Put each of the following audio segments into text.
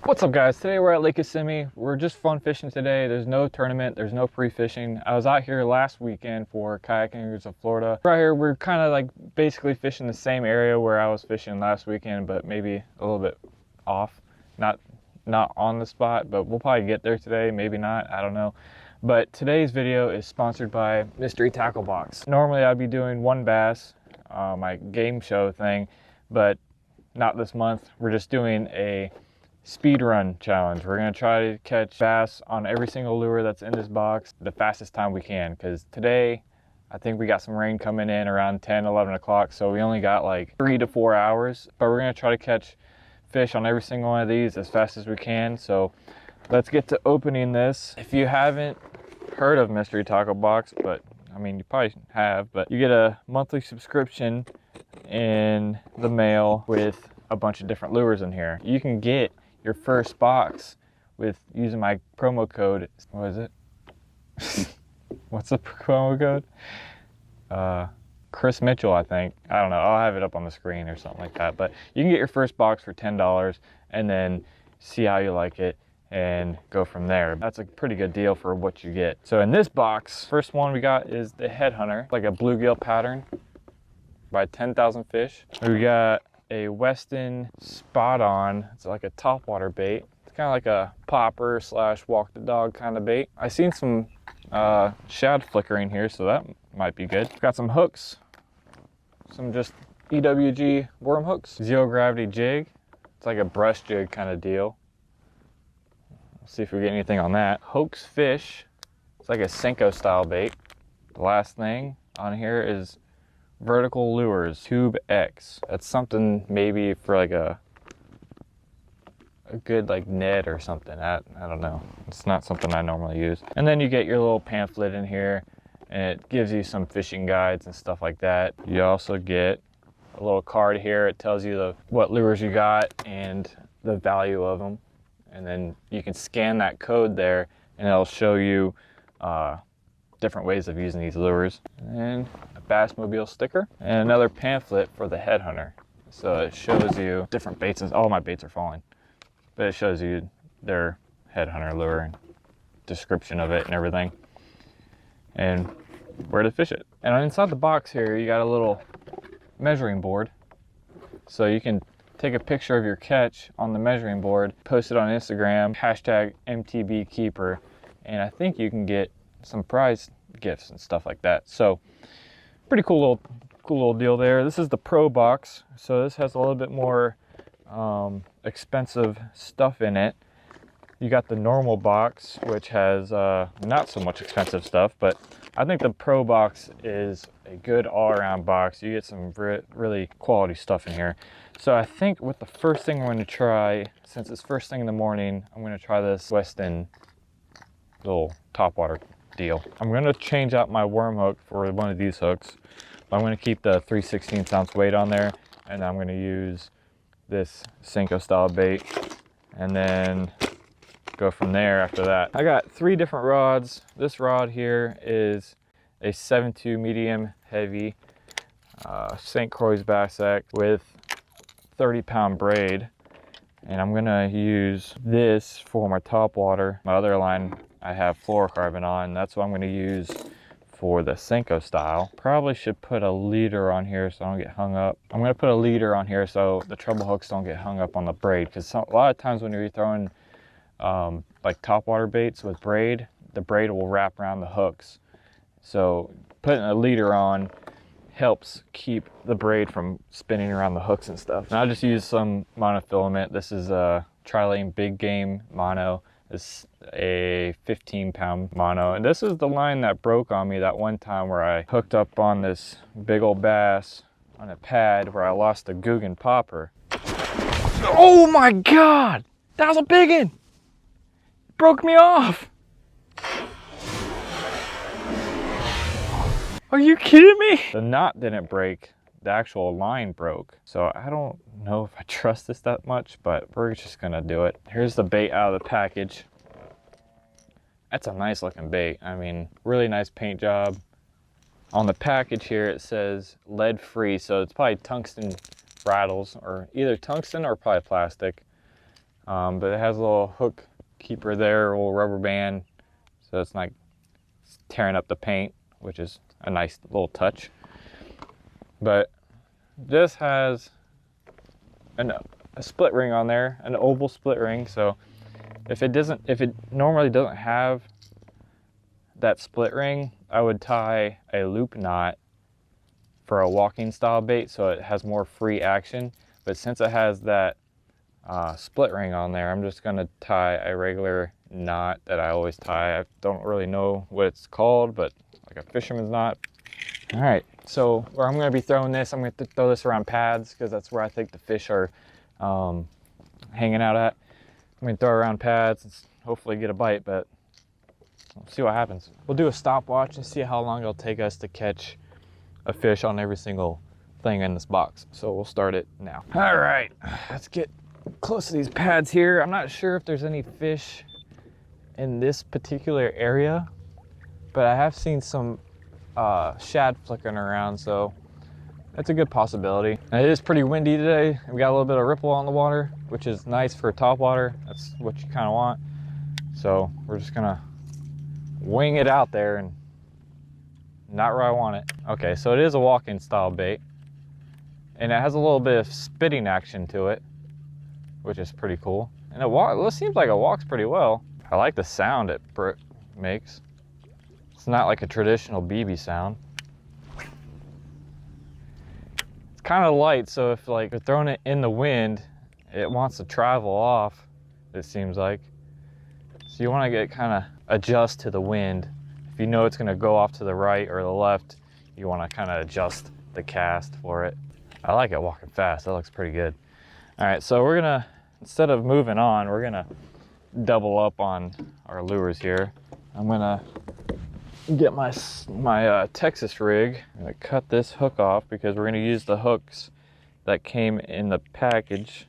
What's up, guys? Today we're at Lake Kissimmee. We're just fun fishing today. There's no tournament, there's no pre-fishing. I was out here last weekend for Kayakingers of Florida. Right here we're kind of like basically fishing the same area where I was fishing last weekend, but maybe a little bit off. Not on the spot, but we'll probably get there today, maybe not, I don't know. But today's video is sponsored by Mystery Tackle Box. Normally I'd be doing one bass, my game show thing, but not this month. We're just doing a speed run challenge. We're gonna try to catch bass on every single lure that's in this box the fastest time we can, because today I think we got some rain coming in around 10-11 o'clock, so we only got like 3 to 4 hours, but we're gonna try to catch fish on every single one of these as fast as we can. So let's get to opening this. If you haven't heard of Mystery Tackle Box, but I mean you probably have, but you get a monthly subscription in the mail with a bunch of different lures in here. You can get your first box with using my promo code. What is it? What's the promo code? Chris Mitchell, I think. I don't know. I'll have it up on the screen or something like that. But you can get your first box for $10 and then see how you like it and go from there. That's a pretty good deal for what you get. So in this box, first one we got is the Headhunter, like a bluegill pattern by 10,000 Fish. We got a Westin Spot On. It's like a topwater bait. It's kind of like a popper / walk the dog kind of bait. I seen some shad flickering here, so that might be good. Got some hooks, some just EWG worm hooks. Zero gravity jig. It's like a brush jig kind of deal. Let's see if we get anything on that. Hoax fish. It's like a Senko style bait. The last thing on here is vertical lures, Tube X. That's something maybe for like a good like net or something. I don't know. It's not something I normally use. And then you get your little pamphlet in here, and it gives you some fishing guides and stuff like that. You also get a little card here. It tells you what lures you got and the value of them. And then you can scan that code there, and it'll show you different ways of using these lures. And Bassmobile sticker and another pamphlet for the Headhunter. So it shows you different baits. All my baits are falling, but it shows you their Headhunter lure and description of it and everything and where to fish it. And inside the box here you got a little measuring board, so you can take a picture of your catch on the measuring board, post it on Instagram, hashtag MTB keeper, and I think you can get some prize gifts and stuff like that. So pretty cool little deal there. This is the Pro box, so this has a little bit more expensive stuff in it. You got the normal box, which has not so much expensive stuff, but I think the Pro box is a good all-around box. You get some really quality stuff in here. So I think with the first thing I'm going to try, since it's first thing in the morning, I'm going to try this Westin little topwater deal. I'm going to change out my worm hook for one of these hooks. I'm going to keep the 3/16 ounce weight on there, and I'm going to use this Senko style bait and then go from there after that. I got 3 different rods. This rod here is a 7.2 medium heavy St. Croix bass X with 30-pound braid, and I'm going to use this for my topwater. My other line I have fluorocarbon on. That's what I'm going to use for the Senko style. Probably should put a leader on here so I don't get hung up. I'm going to put a leader on here so the treble hooks don't get hung up on the braid, because a lot of times when you're throwing like topwater baits with braid, the braid will wrap around the hooks. So putting a leader on helps keep the braid from spinning around the hooks and stuff. And I just use some monofilament. This is a Trilane Big Game mono. It's a 15-pound mono, and this is the line that broke on me that one time where I hooked up on this big old bass on a pad where I lost a Guggen popper. Oh my god, that was a big one. It broke me off. Are you kidding me? The knot didn't break, the actual line broke. So I don't know if I trust this that much, but we're just gonna do it. Here's the bait out of the package. That's a nice looking bait. I mean, really nice paint job. On the package here it says lead free, so it's probably tungsten rattles, or either tungsten or probably plastic. but it has a little hook keeper there, a little rubber band, so it's not tearing up the paint, which is a nice little touch. But this has a split ring on there, an oval split ring. So if it normally doesn't have that split ring, I would tie a loop knot for a walking style bait so it has more free action. But since it has that split ring on there, I'm just gonna tie a regular knot that I always tie. I don't really know what it's called, but like a fisherman's knot. All right, so where I'm gonna be throwing this, I'm gonna throw this around pads because that's where I think the fish are hanging out at. I'm gonna throw around pads and hopefully get a bite, but we'll see what happens. We'll do a stopwatch and see how long it'll take us to catch a fish on every single thing in this box. So we'll start it now. All right, let's get close to these pads here. I'm not sure if there's any fish in this particular area, but I have seen some shad flickering around, so that's a good possibility. And it is pretty windy today. We got a little bit of ripple on the water, which is nice for top water. That's what you kind of want. So we're just gonna wing it out there and not where I want it. Okay, so it is a walking style bait, and it has a little bit of spitting action to it, which is pretty cool. And it seems like it walks pretty well. I like the sound it makes. It's not like a traditional BB sound. It's kind of light, so if like you're throwing it in the wind, it wants to travel off, it seems like. So you want to get kind of adjust to the wind. If you know it's going to go off to the right or the left, you want to kind of adjust the cast for it. I like it walking fast. That looks pretty good. All right, so we're gonna, instead of moving on, we're gonna double up on our lures here. I'm gonna get my Texas rig. I'm gonna cut this hook off because we're gonna use the hooks that came in the package.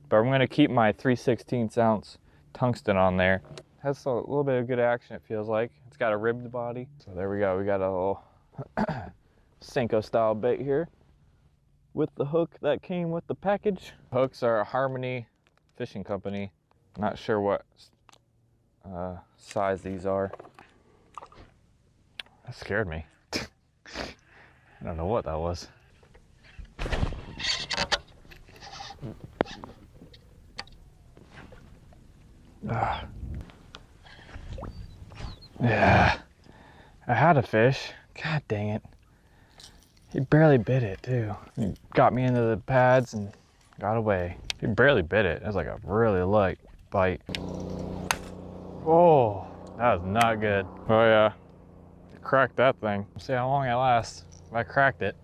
But I'm gonna keep my 3/16 ounce tungsten on there. Has a little bit of good action, it feels like. It's got a ribbed body. So there we go, we got a little Senko style bait here with the hook that came with the package. Hooks are a Harmony fishing company. Not sure what size these are. That scared me. I don't know what that was. Yeah, I had a fish. God dang it. He barely bit it too. He got me into the pads and got away. He barely bit it. It was like a really light bite. Oh, that was not good. Oh yeah, cracked that thing. We'll see how long it lasts if I cracked it.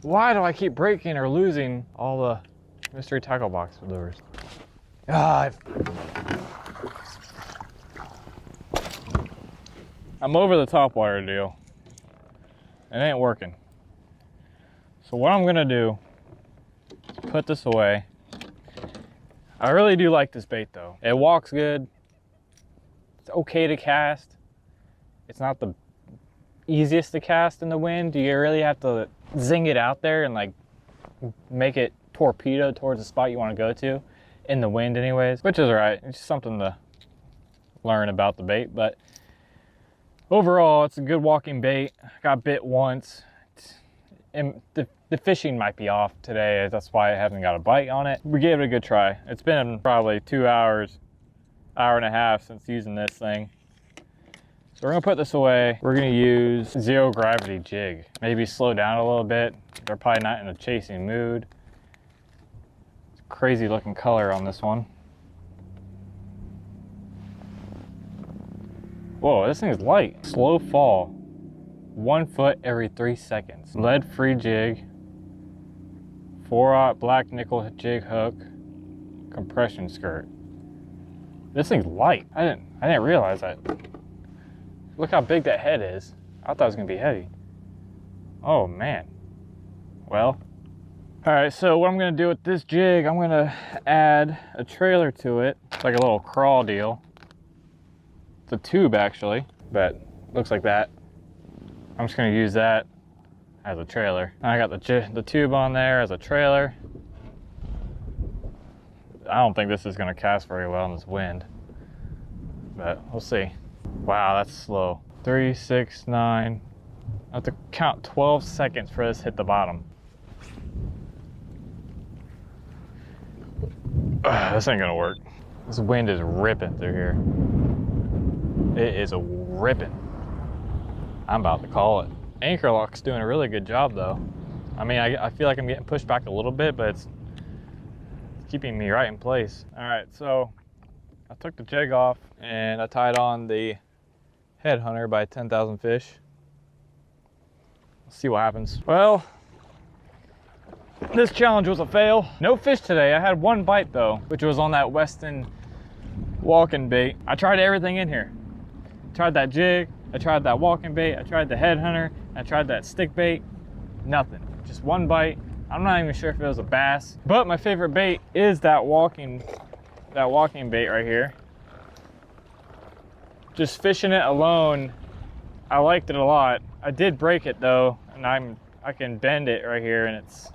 Why do I keep breaking or losing all the mystery tackle box lures? I'm over the topwater deal. It ain't working. So what I'm gonna do is put this away. I really do like this bait though. It walks good. It's okay to cast. It's not the easiest to cast in the wind. You really have to zing it out there and like make it torpedo towards the spot you want to go to in the wind anyways, which is all right. It's just something to learn about the bait, but overall it's a good walking bait. I got bit once. And the fishing might be off today. That's why I haven't got a bite on it. We gave it a good try. It's been probably 2 hours, hour and a half since using this thing. So we're gonna put this away. We're gonna use zero gravity jig. Maybe slow down a little bit. They're probably not in a chasing mood. It's a crazy looking color on this one. Whoa, this thing is light. Slow fall. 1 foot every 3 seconds. Lead-free jig. 4/0 black nickel jig hook. Compression skirt. This thing's light. I didn't realize that. Look how big that head is. I thought it was gonna be heavy. Oh man. Well. Alright, so what I'm gonna do with this jig, I'm gonna add a trailer to it. It's like a little crawl deal. It's a tube actually, but looks like that. I'm just gonna use that as a trailer. I got the tube on there as a trailer. I don't think this is gonna cast very well in this wind, but we'll see. Wow, that's slow. 3, 6, 9. I have to count 12 seconds for this to hit the bottom. This ain't gonna work. This wind is ripping through here. It is ripping. I'm about to call it. Anchor lock's doing a really good job though. I mean, I feel like I'm getting pushed back a little bit, but it's keeping me right in place. All right, so I took the jig off and I tied on the Headhunter by 10,000 Fish. Let's see what happens. Well, this challenge was a fail. No fish today. I had one bite though, which was on that Westin walking bait. I tried everything in here. I tried that jig, I tried that walking bait, I tried the Headhunter, I tried that stick bait. Nothing. Just one bite. I'm not even sure if it was a bass, but my favorite bait is that walking bait right here. Just fishing it alone, I liked it a lot. I did break it though, and I can bend it right here, and it's,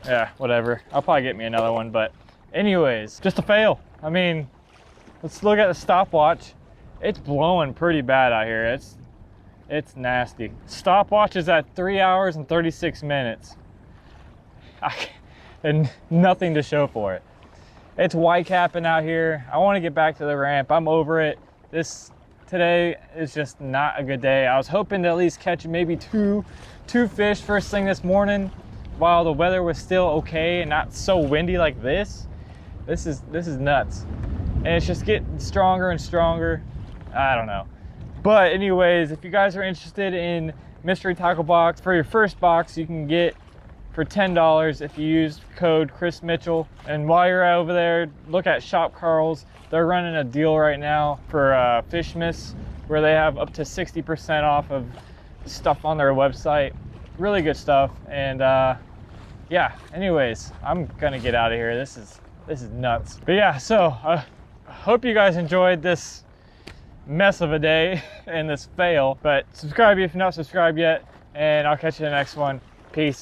yeah, whatever. I'll probably get me another one, but anyways, just a fail. I mean, let's look at the stopwatch. It's blowing pretty bad out here. It's nasty. Stopwatch is at 3 hours and 36 minutes. And nothing to show for it. It's white capping out here. I want to get back to the ramp. I'm over it. Today is just not a good day. I was hoping to at least catch maybe two fish first thing this morning while the weather was still okay and not so windy like this. This is nuts. And it's just getting stronger and stronger. I don't know. But anyways, if you guys are interested in mystery tackle box, for your first box you can get for $10 if you use code chrismitchell. And while you're over there, look at Shop Carl's. They're running a deal right now for fish miss where they have up to 60% off of stuff on their website. Really good stuff. And yeah, anyways, I'm gonna get out of here. This is nuts. But yeah, so I hope you guys enjoyed this mess of a day and this fail. But subscribe if you're not subscribed yet, and I'll catch you in the next one. Peace.